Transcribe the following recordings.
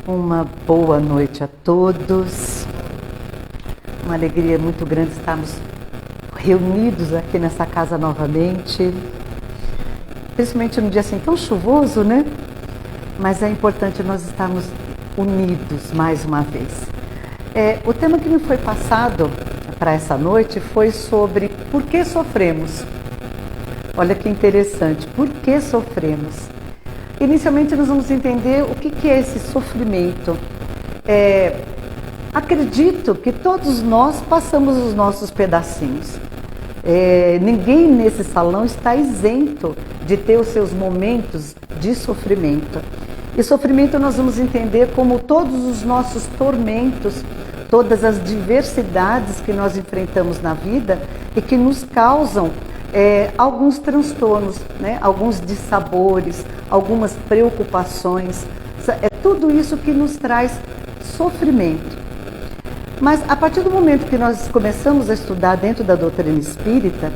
Uma boa noite a todos. Uma alegria muito grande estarmos reunidos aqui nessa casa novamente. Principalmente num dia assim tão chuvoso, né? Mas é importante nós estarmos unidos mais uma vez. O tema que me foi passado para essa noite foi sobre por que sofremos. Olha que interessante, por que sofremos? Inicialmente nós vamos entender o que é esse sofrimento. Acredito que todos nós passamos os nossos pedacinhos. Ninguém nesse salão está isento de ter os seus momentos de sofrimento. E sofrimento nós vamos entender como todos os nossos tormentos, todas as diversidades que nós enfrentamos na vida e que nos causam alguns transtornos, né? Alguns dissabores, algumas preocupações. É tudo isso que nos traz sofrimento. Mas a partir do momento que nós começamos a estudar dentro da doutrina espírita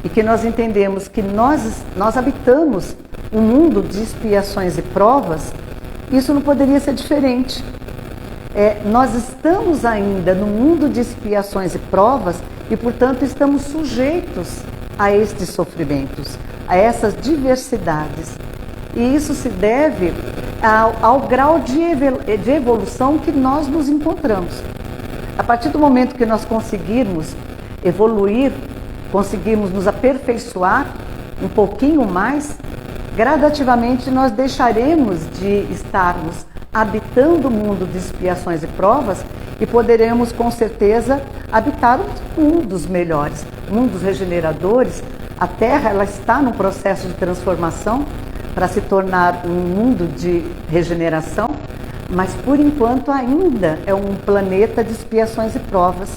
e que nós entendemos que nós habitamos um mundo de expiações e provas, isso não poderia ser diferente. Nós estamos ainda no mundo de expiações e provas e, portanto, estamos sujeitos a estes sofrimentos, a essas diversidades. E isso se deve ao grau de evolução que nós nos encontramos. A partir do momento que nós conseguirmos evoluir, conseguirmos nos aperfeiçoar um pouquinho mais, gradativamente nós deixaremos de estarmos habitando o mundo de expiações e provas e poderemos com certeza habitar mundos melhores, mundos regeneradores. A Terra ela está num processo de transformação para se tornar um mundo de regeneração, mas por enquanto ainda é um planeta de expiações e provas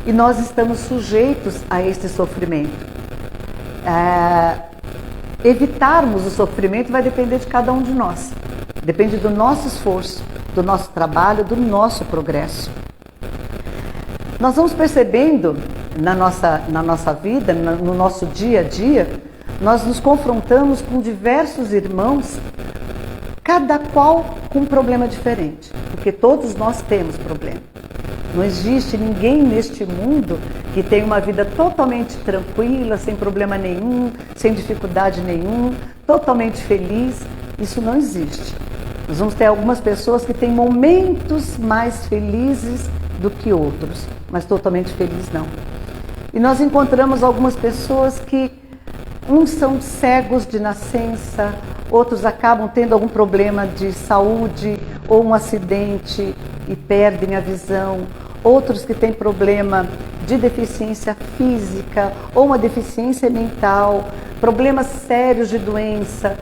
e nós estamos sujeitos a este sofrimento. Evitarmos o sofrimento vai depender de cada um de nós, depende do nosso esforço, do nosso trabalho, do nosso progresso. Nós vamos percebendo na nossa vida, no nosso dia a dia, nós nos confrontamos com diversos irmãos, cada qual com um problema diferente, porque todos nós temos problema. Não existe ninguém neste mundo que tenha uma vida totalmente tranquila, sem problema nenhum, sem dificuldade nenhuma, totalmente feliz. Isso não existe. Nós vamos ter algumas pessoas que têm momentos mais felizes do que outros, mas totalmente felizes não. E nós encontramos algumas pessoas que uns são cegos de nascença, outros acabam tendo algum problema de saúde ou um acidente e perdem a visão, outros que têm problema de deficiência física ou uma deficiência mental, problemas sérios de doença,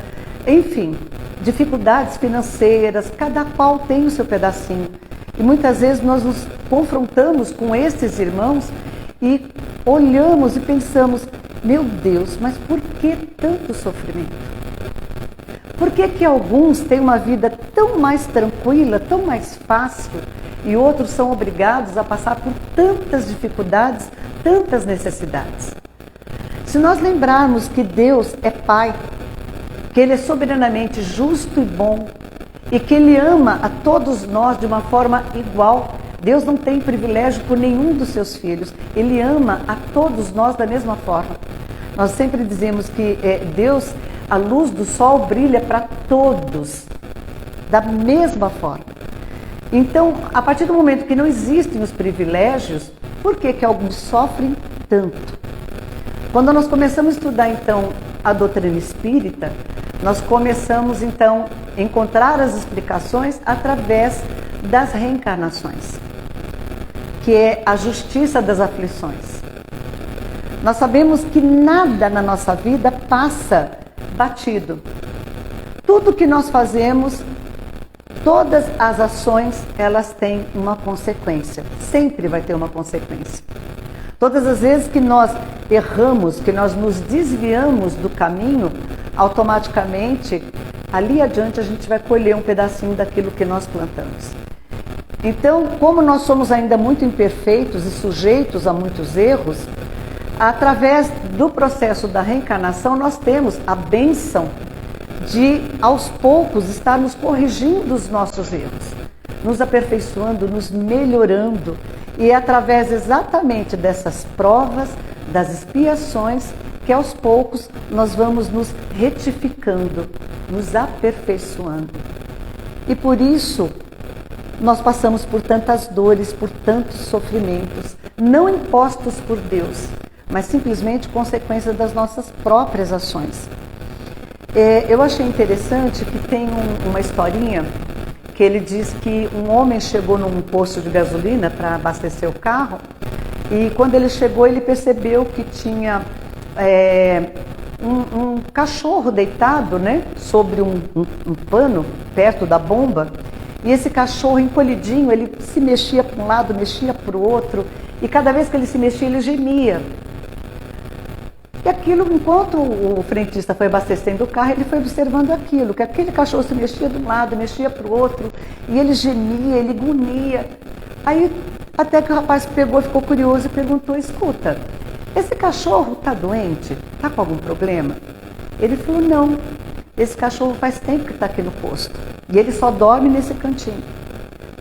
enfim, dificuldades financeiras, cada qual tem o seu pedacinho. E muitas vezes nós nos confrontamos com esses irmãos e olhamos e pensamos, meu Deus, mas por que tanto sofrimento? Por que alguns têm uma vida tão mais tranquila, tão mais fácil, e outros são obrigados a passar por tantas dificuldades, tantas necessidades? Se nós lembrarmos que Deus é Pai, que Ele é soberanamente justo e bom, e que Ele ama a todos nós de uma forma igual, Deus não tem privilégio por nenhum dos seus filhos, Ele ama a todos nós da mesma forma. Nós sempre dizemos que Deus, a luz do sol brilha para todos, da mesma forma. Então, a partir do momento que não existem os privilégios, por que alguns sofrem tanto? Quando nós começamos a estudar, então, a doutrina espírita, nós começamos, então, a encontrar as explicações através das reencarnações, que é a justiça das aflições. Nós sabemos que nada na nossa vida passa batido. Tudo que nós fazemos, todas as ações, elas têm uma consequência. Sempre vai ter uma consequência. Todas as vezes que nós erramos, que nós nos desviamos do caminho, automaticamente, ali adiante a gente vai colher um pedacinho daquilo que nós plantamos. Então, como nós somos ainda muito imperfeitos e sujeitos a muitos erros, através do processo da reencarnação, nós temos a bênção de, aos poucos, estarmos corrigindo os nossos erros. nos aperfeiçoando, nos melhorando. E é através exatamente dessas provas, das expiações, que aos poucos nós vamos nos retificando, nos aperfeiçoando. E por isso nós passamos por tantas dores, por tantos sofrimentos, não impostos por Deus, mas simplesmente consequência das nossas próprias ações. Eu achei interessante que tem uma historinha que ele diz que um homem chegou num posto de gasolina para abastecer o carro e quando ele chegou ele percebeu que tinha um cachorro deitado, né, sobre um pano perto da bomba. E esse cachorro encolhidinho, ele se mexia para um lado, mexia para o outro, e cada vez que ele se mexia, ele gemia. E aquilo, enquanto o frentista foi abastecendo o carro, ele foi observando aquilo, que aquele cachorro se mexia de um lado, mexia para o outro, e ele gemia, ele grunhia. Aí, até que o rapaz pegou, ficou curioso e perguntou, escuta, esse cachorro está doente? Está com algum problema? Ele falou, não, esse cachorro faz tempo que está aqui no posto. E ele só dorme nesse cantinho.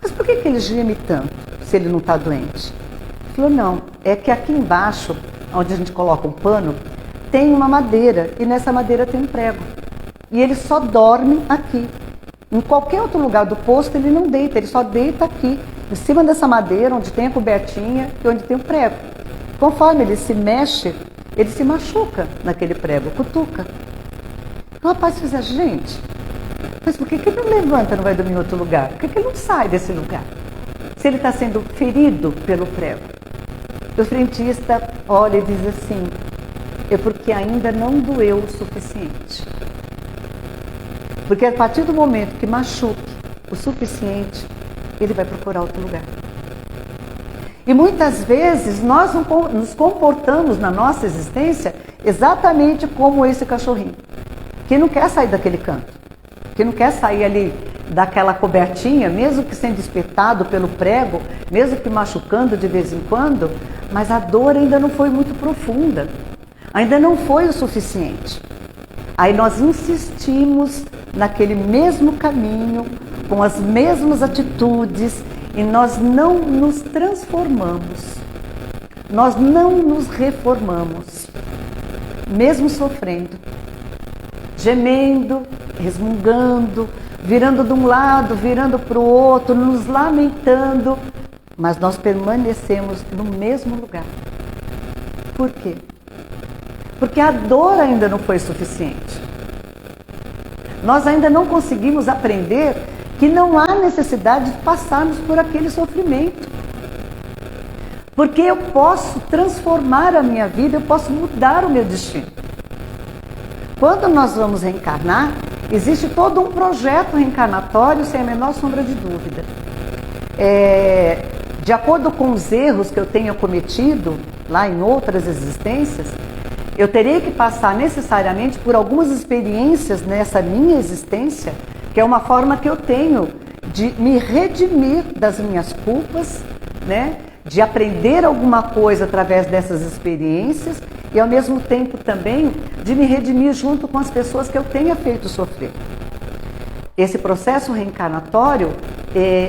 Mas por que ele geme tanto, se ele não está doente? Ele falou, não, é que aqui embaixo, onde a gente coloca um pano, tem uma madeira, e nessa madeira tem um prego. E ele só dorme aqui. Em qualquer outro lugar do posto ele não deita, ele só deita aqui, em cima dessa madeira, onde tem a cobertinha e onde tem o prego. Conforme ele se mexe, ele se machuca naquele prego, cutuca. O rapaz fez, gente, mas por que ele não levanta e não vai dormir em outro lugar? Por que ele não sai desse lugar? Se ele está sendo ferido pelo prego. O frentista olha e diz assim, é porque ainda não doeu o suficiente. Porque a partir do momento que machuque o suficiente, ele vai procurar outro lugar. E muitas vezes nós nos comportamos na nossa existência exatamente como esse cachorrinho, que não quer sair daquele canto, que não quer sair ali daquela cobertinha, mesmo que sendo espetado pelo prego, mesmo que machucando de vez em quando, mas a dor ainda não foi muito profunda, ainda não foi o suficiente. Aí nós insistimos naquele mesmo caminho, com as mesmas atitudes, e nós não nos transformamos, nós não nos reformamos, mesmo sofrendo, gemendo, resmungando, virando de um lado, virando para o outro, nos lamentando, mas nós permanecemos no mesmo lugar. Por quê? Porque a dor ainda não foi suficiente. Nós ainda não conseguimos aprender que não há necessidade de passarmos por aquele sofrimento. Porque eu posso transformar a minha vida, eu posso mudar o meu destino. Quando nós vamos reencarnar, existe todo um projeto reencarnatório, sem a menor sombra de dúvida. De acordo com os erros que eu tenha cometido lá em outras existências, eu terei que passar necessariamente por algumas experiências nessa minha existência, que é uma forma que eu tenho de me redimir das minhas culpas, né? De aprender alguma coisa através dessas experiências e ao mesmo tempo também de me redimir junto com as pessoas que eu tenha feito sofrer. Esse processo reencarnatório,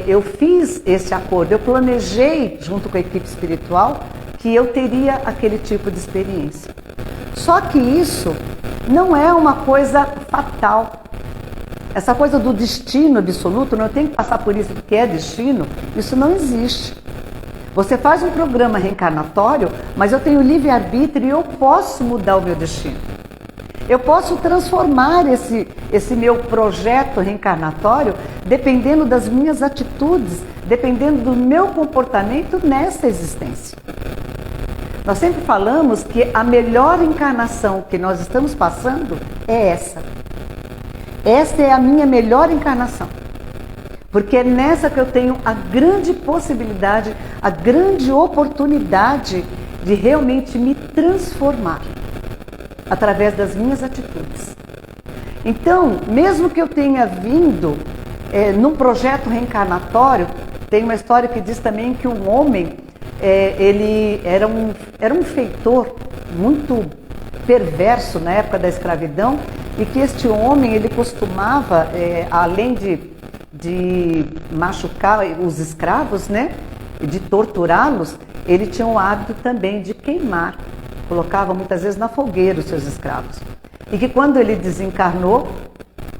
eu fiz esse acordo, eu planejei junto com a equipe espiritual que eu teria aquele tipo de experiência. Só que isso não é uma coisa fatal. Essa coisa do destino absoluto, não, eu tenho que passar por isso porque é destino, isso não existe. Você faz um programa reencarnatório, mas eu tenho livre-arbítrio e eu posso mudar o meu destino. Eu posso transformar esse meu projeto reencarnatório dependendo das minhas atitudes, dependendo do meu comportamento nessa existência. Nós sempre falamos que a melhor encarnação que nós estamos passando é essa. Esta é a minha melhor encarnação. Porque é nessa que eu tenho a grande possibilidade, a grande oportunidade de realmente me transformar através das minhas atitudes. Então, mesmo que eu tenha vindo num projeto reencarnatório, tem uma história que diz também que um homem, ele era um feitor muito perverso na época da escravidão, e que este homem, ele costumava, além de de machucar os escravos, né? E de torturá-los, ele tinha o hábito também de queimar. Colocava muitas vezes na fogueira os seus escravos. E que quando ele desencarnou,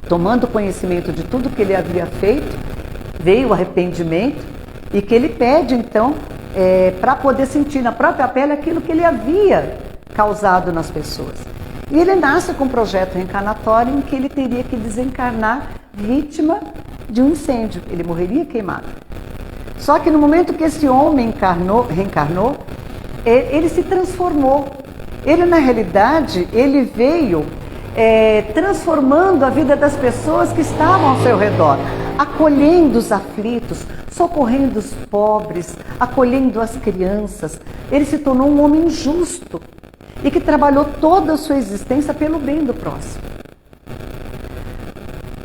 tomando conhecimento de tudo que ele havia feito, veio o arrependimento e que ele pede então para poder sentir na própria pele aquilo que ele havia causado nas pessoas. E ele nasce com um projeto reencarnatório em que ele teria que desencarnar vítima de um incêndio, ele morreria queimado. Só que no momento que esse homem reencarnou, ele se transformou. Ele, na realidade, ele veio transformando a vida das pessoas que estavam ao seu redor, acolhendo os aflitos, socorrendo os pobres, acolhendo as crianças. Ele se tornou um homem justo e que trabalhou toda a sua existência pelo bem do próximo.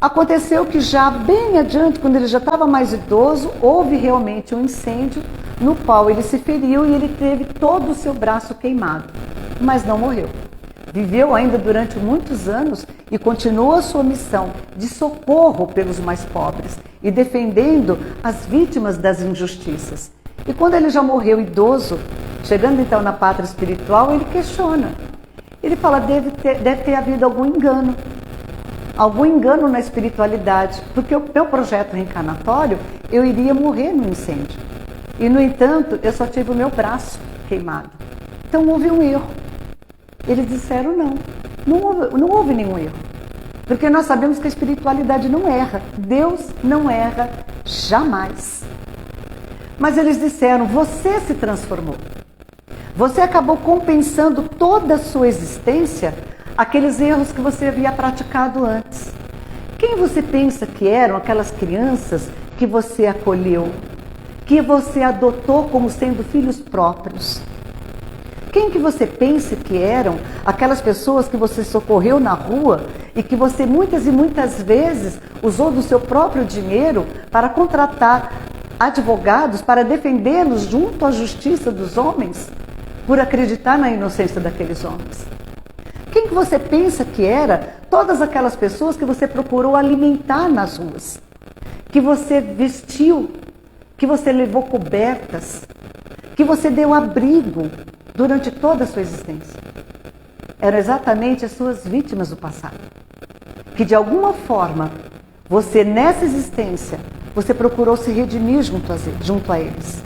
Aconteceu que já bem adiante, quando ele já estava mais idoso, houve realmente um incêndio no qual ele se feriu e ele teve todo o seu braço queimado, mas não morreu. Viveu ainda durante muitos anos e continuou a sua missão de socorro pelos mais pobres e defendendo as vítimas das injustiças. E quando ele já morreu idoso, chegando então na pátria espiritual, ele questiona. Ele fala, deve ter havido algum engano na espiritualidade, porque o meu projeto reencarnatório, eu iria morrer no incêndio. E, no entanto, eu só tive o meu braço queimado. Então, houve um erro. Eles disseram não houve nenhum erro. Porque nós sabemos que a espiritualidade não erra. Deus não erra jamais. Mas eles disseram, você se transformou. Você acabou compensando toda a sua existência aqueles erros que você havia praticado antes. Quem você pensa que eram aquelas crianças que você acolheu, que você adotou como sendo filhos próprios? Quem que você pensa que eram aquelas pessoas que você socorreu na rua e que você muitas e muitas vezes usou do seu próprio dinheiro para contratar advogados para defendê-los junto à justiça dos homens, por acreditar na inocência daqueles homens? Quem que você pensa que era todas aquelas pessoas que você procurou alimentar nas ruas, que você vestiu, que você levou cobertas, que você deu abrigo durante toda a sua existência? Eram exatamente as suas vítimas do passado, que de alguma forma você nessa existência, você procurou se redimir junto a eles.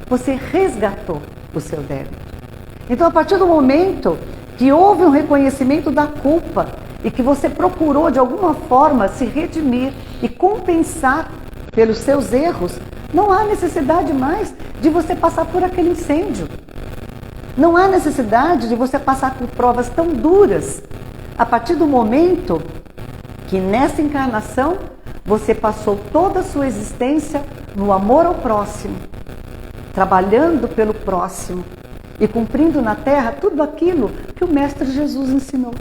Você resgatou o seu débito. Então, a partir do momento que houve um reconhecimento da culpa e que você procurou de alguma forma se redimir e compensar pelos seus erros, não há necessidade mais de você passar por aquele incêndio. Não há necessidade de você passar por provas tão duras. A partir do momento que nessa encarnação você passou toda a sua existência no amor ao próximo, trabalhando pelo próximo e cumprindo na terra tudo aquilo que o Mestre Jesus ensinou.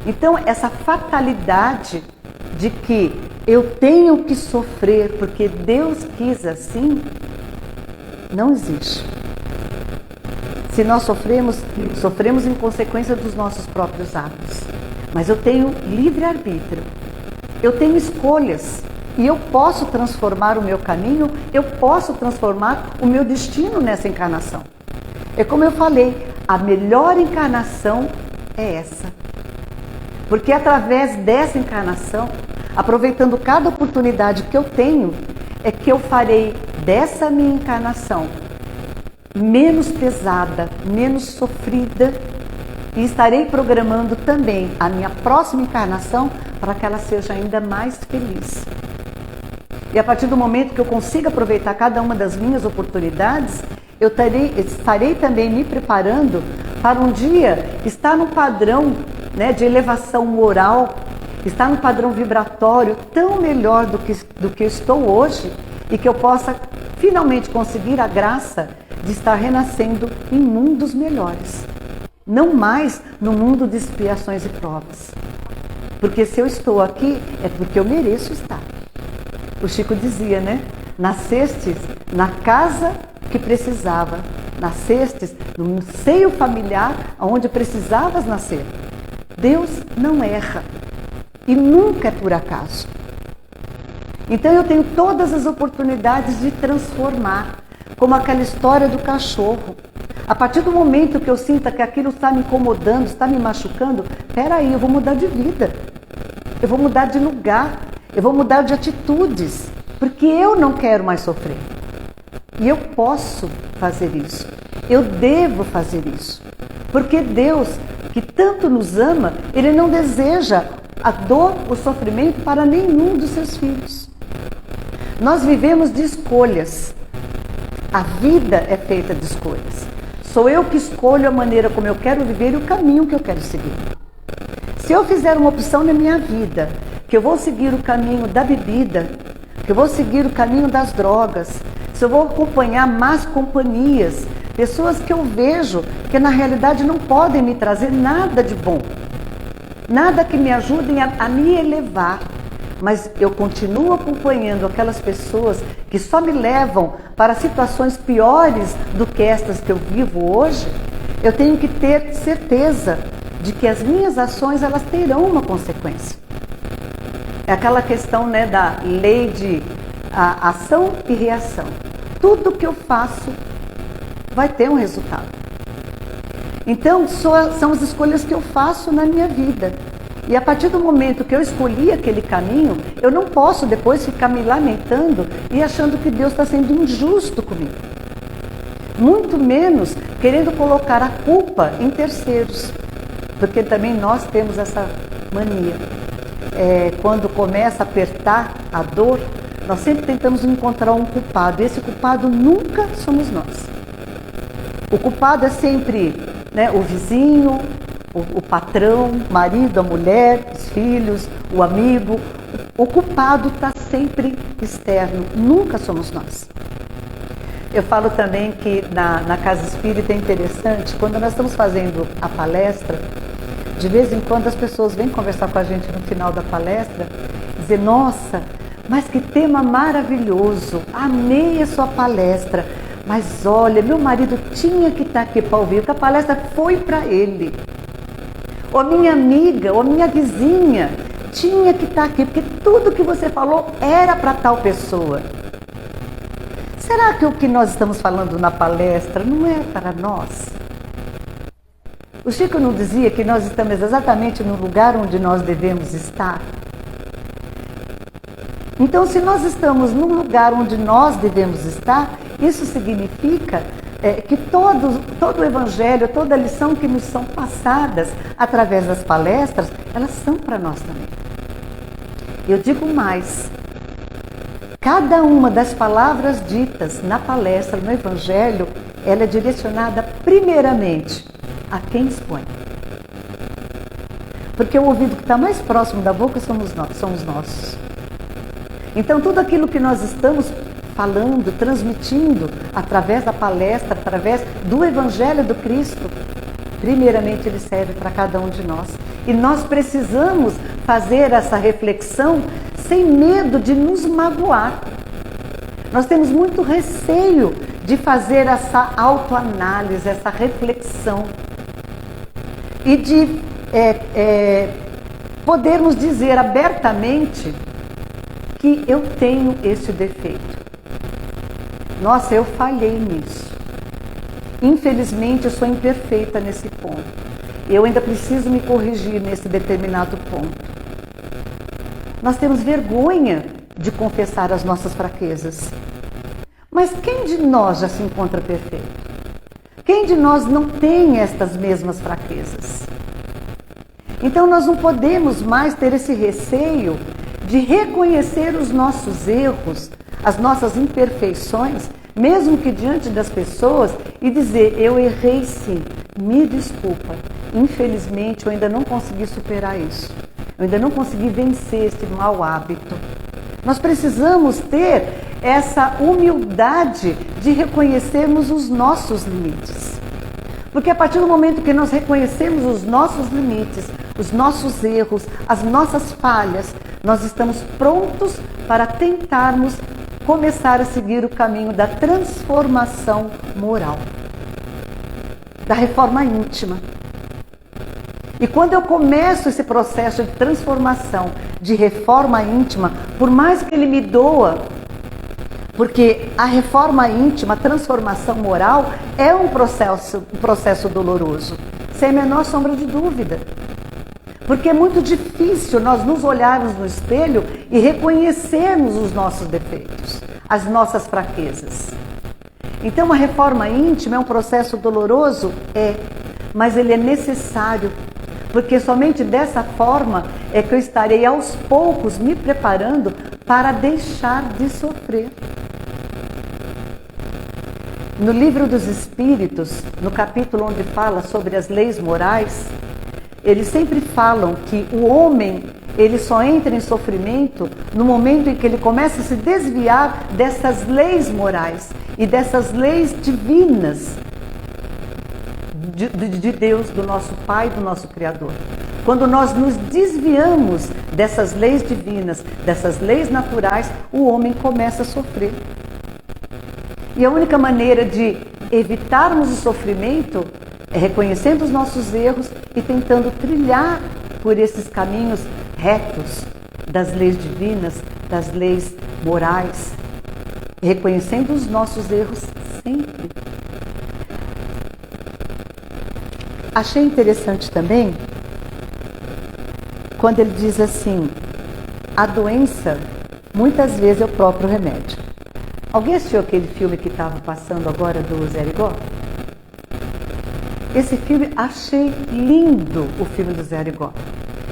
Então, essa fatalidade de que eu tenho que sofrer porque Deus quis assim, não existe. Se nós sofremos em consequência dos nossos próprios atos. Mas eu tenho livre-arbítrio. Eu tenho escolhas. E eu posso transformar o meu caminho, eu posso transformar o meu destino nessa encarnação. É como eu falei, a melhor encarnação é essa. Porque através dessa encarnação, aproveitando cada oportunidade que eu tenho, é que eu farei dessa minha encarnação menos pesada, menos sofrida, e estarei programando também a minha próxima encarnação para que ela seja ainda mais feliz. E a partir do momento que eu consiga aproveitar cada uma das minhas oportunidades, eu estarei também me preparando para um dia estar no padrão, né, de elevação moral, estar no padrão vibratório tão melhor do que eu estou hoje, e que eu possa finalmente conseguir a graça de estar renascendo em mundos melhores. Não mais no mundo de expiações e provas. Porque se eu estou aqui, é porque eu mereço estar. O Chico dizia, né? Nascestes na casa que precisava. Nascestes no seio familiar onde precisavas nascer. Deus não erra. E nunca é por acaso. Então eu tenho todas as oportunidades de transformar, como aquela história do cachorro. A partir do momento que eu sinta que aquilo está me incomodando, está me machucando, peraí, eu vou mudar de vida. Eu vou mudar de lugar, eu vou mudar de atitudes, porque eu não quero mais sofrer. E eu posso fazer isso, eu devo fazer isso. Porque Deus, que tanto nos ama, Ele não deseja a dor, o sofrimento para nenhum dos seus filhos. Nós vivemos de escolhas. A vida é feita de escolhas. Sou eu que escolho a maneira como eu quero viver e o caminho que eu quero seguir. Se eu fizer uma opção na minha vida, que eu vou seguir o caminho da bebida, que eu vou seguir o caminho das drogas, se eu vou acompanhar más companhias, pessoas que eu vejo que na realidade não podem me trazer nada de bom, nada que me ajudem a me elevar, mas eu continuo acompanhando aquelas pessoas que só me levam para situações piores do que estas que eu vivo hoje, eu tenho que ter certeza de que as minhas ações elas terão uma consequência. É aquela questão, né, da lei de ação e reação. Tudo que eu faço vai ter um resultado. Então, são as escolhas que eu faço na minha vida. E a partir do momento que eu escolhi aquele caminho, eu não posso depois ficar me lamentando e achando que Deus está sendo injusto comigo. Muito menos querendo colocar a culpa em terceiros. Porque também nós temos essa mania. Quando começa a apertar a dor, nós sempre tentamos encontrar um culpado. Esse culpado nunca somos nós. O culpado é sempre, né, o vizinho, o patrão, o marido, a mulher, os filhos, o amigo. O culpado está sempre externo, nunca somos nós. Eu falo também que na Casa Espírita é interessante, quando nós estamos fazendo a palestra, de vez em quando as pessoas vêm conversar com a gente no final da palestra, dizer, nossa, mas que tema maravilhoso, amei a sua palestra, mas olha, meu marido tinha que estar aqui para ouvir, porque a palestra foi para ele. Ou minha amiga, ou minha vizinha, tinha que estar aqui, porque tudo que você falou era para tal pessoa. Será que o que nós estamos falando na palestra não é para nós? O Chico não dizia que nós estamos exatamente no lugar onde nós devemos estar? Então, se nós estamos no lugar onde nós devemos estar, isso significa que todo o Evangelho, toda a lição que nos são passadas através das palestras, elas são para nós também. Eu digo mais, cada uma das palavras ditas na palestra, no Evangelho, ela é direcionada primeiramente a quem expõe. Porque o ouvido que está mais próximo da boca somos nossos. Então, tudo aquilo que nós estamos falando, transmitindo através da palestra, através do Evangelho do Cristo, primeiramente ele serve para cada um de nós. E nós precisamos fazer essa reflexão sem medo de nos magoar. Nós temos muito receio de fazer essa autoanálise, essa reflexão. E de podermos dizer abertamente que eu tenho esse defeito. Nossa, eu falhei nisso. Infelizmente, eu sou imperfeita nesse ponto. Eu ainda preciso me corrigir nesse determinado ponto. Nós temos vergonha de confessar as nossas fraquezas. Mas quem de nós já se encontra perfeito? Quem de nós não tem estas mesmas fraquezas? Então, nós não podemos mais ter esse receio de reconhecer os nossos erros, as nossas imperfeições, mesmo que diante das pessoas, e dizer, eu errei sim, me desculpa, infelizmente eu ainda não consegui superar isso, eu ainda não consegui vencer este mau hábito. Nós precisamos ter essa humildade de reconhecermos os nossos limites. Porque a partir do momento que nós reconhecemos os nossos limites, os nossos erros, as nossas falhas, nós estamos prontos para tentarmos começar a seguir o caminho da transformação moral, da reforma íntima. E quando eu começo esse processo de transformação, de reforma íntima, por mais que ele me doa, porque a reforma íntima, a transformação moral é um processo doloroso, sem a menor sombra de dúvida. Porque é muito difícil nós nos olharmos no espelho e reconhecermos os nossos defeitos, as nossas fraquezas. Então a reforma íntima é um processo doloroso? É, mas ele é necessário, porque somente dessa forma é que eu estarei aos poucos me preparando para deixar de sofrer. No livro dos Espíritos, no capítulo onde fala sobre as leis morais, eles sempre falam que o homem, ele só entra em sofrimento no momento em que ele começa a se desviar dessas leis morais e dessas leis divinas de Deus, do nosso Pai, do nosso Criador. Quando nós nos desviamos dessas leis divinas, dessas leis naturais, o homem começa a sofrer. E a única maneira de evitarmos o sofrimento é reconhecendo os nossos erros e tentando trilhar por esses caminhos retos das leis divinas, das leis morais, reconhecendo os nossos erros sempre. Achei interessante também quando ele diz assim: a doença muitas vezes é o próprio remédio. Alguém assistiu aquele filme que estava passando agora do Zé Arigó? Esse filme, achei lindo o filme do Zé Arigó.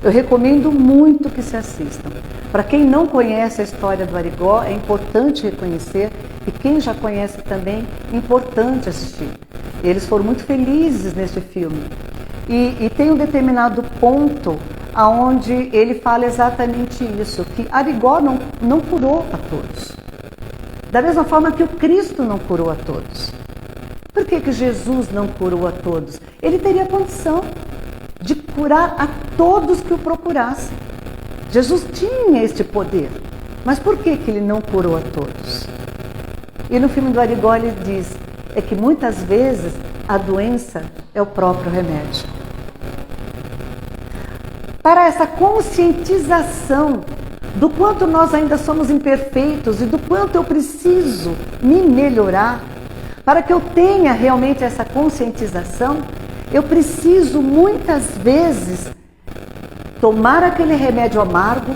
Eu recomendo muito que se assistam. Para quem não conhece a história do Arigó, é importante reconhecer, e quem já conhece também, é importante assistir. Eles foram muito felizes nesse filme. E tem um determinado ponto onde ele fala exatamente isso, que Arigó não curou a todos. Da mesma forma que o Cristo não curou a todos. Por que Jesus não curou a todos? Ele teria condição de curar a todos que o procurassem. Jesus tinha este poder. Mas por que ele não curou a todos? E no filme do Arigó ele diz, é que muitas vezes a doença é o próprio remédio. Para essa conscientização do quanto nós ainda somos imperfeitos e do quanto eu preciso me melhorar, para que eu tenha realmente essa conscientização, eu preciso muitas vezes tomar aquele remédio amargo,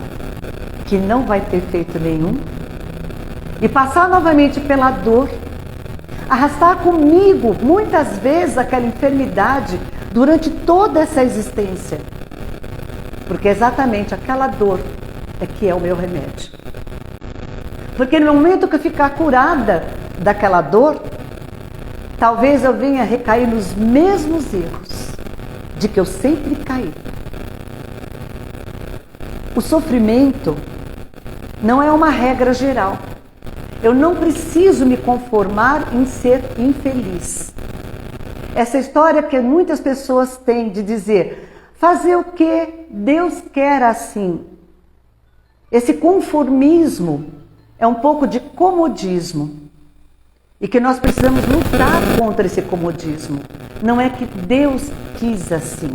que não vai ter efeito nenhum, e passar novamente pela dor, arrastar comigo muitas vezes aquela enfermidade durante toda essa existência, porque exatamente aquela dor é que é o meu remédio. Porque no momento que eu ficar curada daquela dor, talvez eu venha recair nos mesmos erros de que eu sempre caí. O sofrimento não é uma regra geral. Eu não preciso me conformar em ser infeliz. Essa história que muitas pessoas têm de dizer, fazer o que Deus quer assim. Esse conformismo é um pouco de comodismo. E que nós precisamos lutar contra esse comodismo. Não é que Deus quis assim.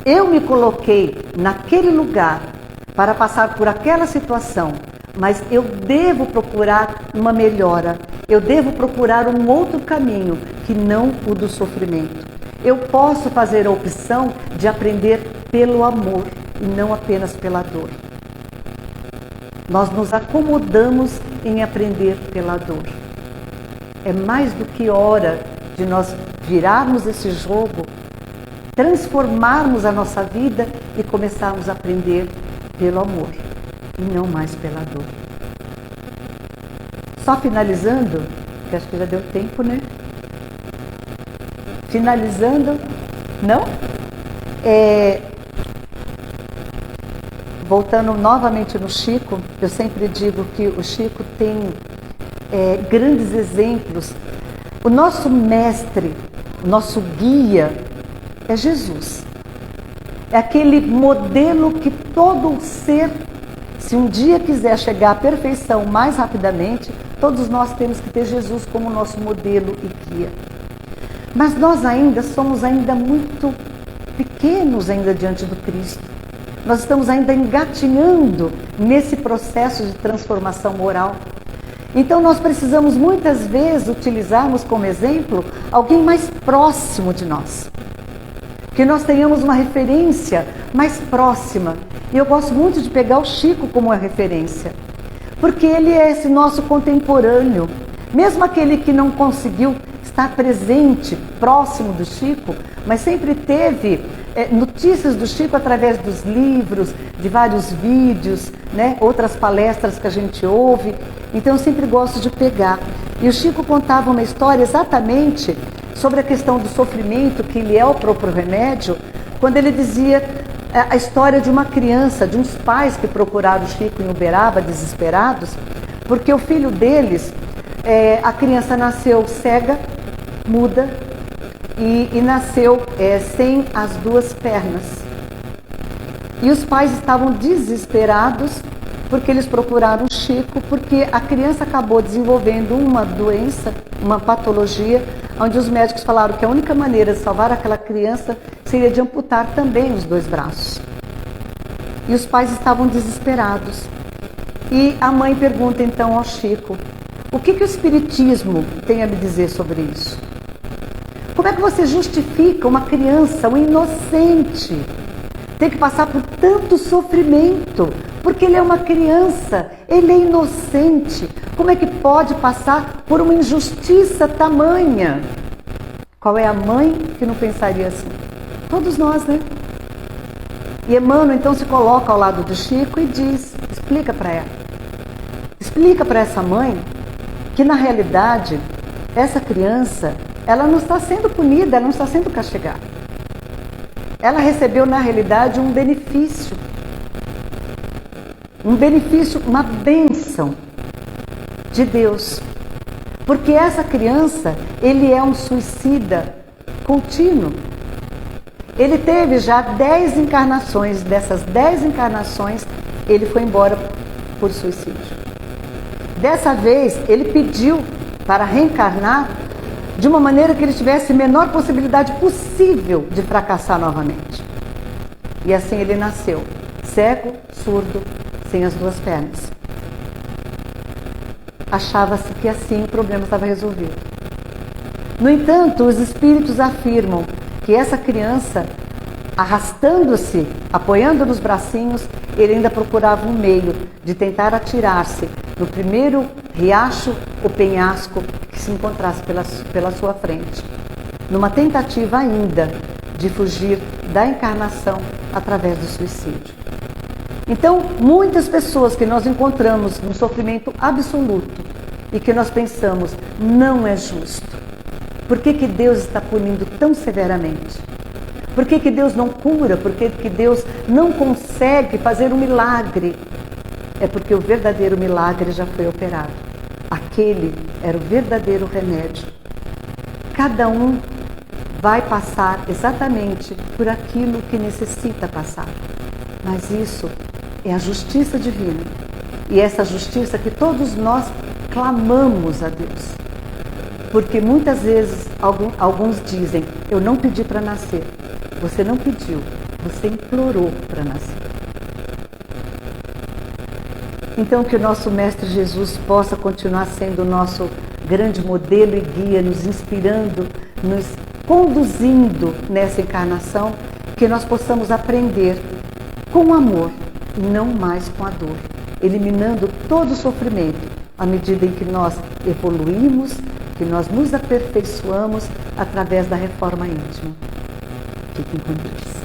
Eu me coloquei naquele lugar para passar por aquela situação, mas eu devo procurar uma melhora. Eu devo procurar um outro caminho que não o do sofrimento. Eu posso fazer a opção de aprender pelo amor e não apenas pela dor. Nós nos acomodamos em aprender pela dor. É mais do que hora de nós virarmos esse jogo, transformarmos a nossa vida e começarmos a aprender pelo amor e não mais pela dor. Só finalizando, que acho que já deu tempo, né? Finalizando, não? Voltando novamente no Chico, eu sempre digo que o Chico tem grandes exemplos. O nosso mestre, o nosso guia é Jesus. É aquele modelo que todo ser, se um dia quiser chegar à perfeição mais rapidamente, todos nós temos que ter Jesus como nosso modelo e guia. Mas nós somos ainda muito pequenos ainda diante do Cristo. Nós estamos ainda engatinhando nesse processo de transformação moral. Então nós precisamos muitas vezes utilizarmos como exemplo alguém mais próximo de nós. Que nós tenhamos uma referência mais próxima. E eu gosto muito de pegar o Chico como uma referência. Porque ele é esse nosso contemporâneo. Mesmo aquele que não conseguiu estar presente, próximo do Chico, mas sempre teve notícias do Chico através dos livros, de vários vídeos, né? Outras palestras que a gente ouve. Então eu sempre gosto de pegar. E o Chico contava uma história exatamente sobre a questão do sofrimento, que ele é o próprio remédio, quando ele dizia a história de uma criança, de uns pais que procuraram o Chico em Uberaba, desesperados, porque o filho deles, a criança nasceu cega, muda, e nasceu sem as duas pernas. E os pais estavam desesperados porque eles procuraram o Chico, porque a criança acabou desenvolvendo uma doença, uma patologia, onde os médicos falaram que a única maneira de salvar aquela criança seria de amputar também os dois braços. E os pais estavam desesperados. E a mãe pergunta então ao Chico: o que o Espiritismo tem a me dizer sobre isso? Como é que você justifica uma criança, um inocente, ter que passar por tanto sofrimento? Porque ele é uma criança, ele é inocente. Como é que pode passar por uma injustiça tamanha? Qual é a mãe que não pensaria assim? Todos nós, né? E Emmanuel então se coloca ao lado do Chico e diz, explica para ela. Explica para essa mãe que na realidade essa criança, ela não está sendo punida, ela não está sendo castigada. Ela recebeu na realidade um benefício, uma bênção de Deus. Porque essa criança, ele é um suicida contínuo. Ele teve já 10 encarnações, dessas 10 encarnações, ele foi embora por suicídio. Dessa vez, ele pediu para reencarnar de uma maneira que ele tivesse a menor possibilidade possível de fracassar novamente. E assim ele nasceu, cego, surdo, sem as duas pernas. Achava-se que assim o problema estava resolvido. No entanto, os espíritos afirmam que essa criança, arrastando-se, apoiando nos bracinhos, ele ainda procurava um meio de tentar atirar-se no primeiro riacho ou penhasco que se encontrasse pela sua frente, numa tentativa ainda de fugir da encarnação através do suicídio. Então, muitas pessoas que nós encontramos num sofrimento absoluto e que nós pensamos, não é justo. Por que Deus está punindo tão severamente? Por que Deus não cura? Por que Deus não consegue fazer um milagre? É porque o verdadeiro milagre já foi operado. Aquele era o verdadeiro remédio. Cada um vai passar exatamente por aquilo que necessita passar. Mas isso é a justiça divina. E essa justiça que todos nós clamamos a Deus. Porque muitas vezes alguns dizem, eu não pedi para nascer. Você não pediu, você implorou para nascer. Então que o nosso Mestre Jesus possa continuar sendo o nosso grande modelo e guia, nos inspirando, nos conduzindo nessa encarnação, que nós possamos aprender com amor e não mais com a dor, eliminando todo o sofrimento à medida em que nós evoluímos, que nós nos aperfeiçoamos através da reforma íntima. Fiquem com Deus.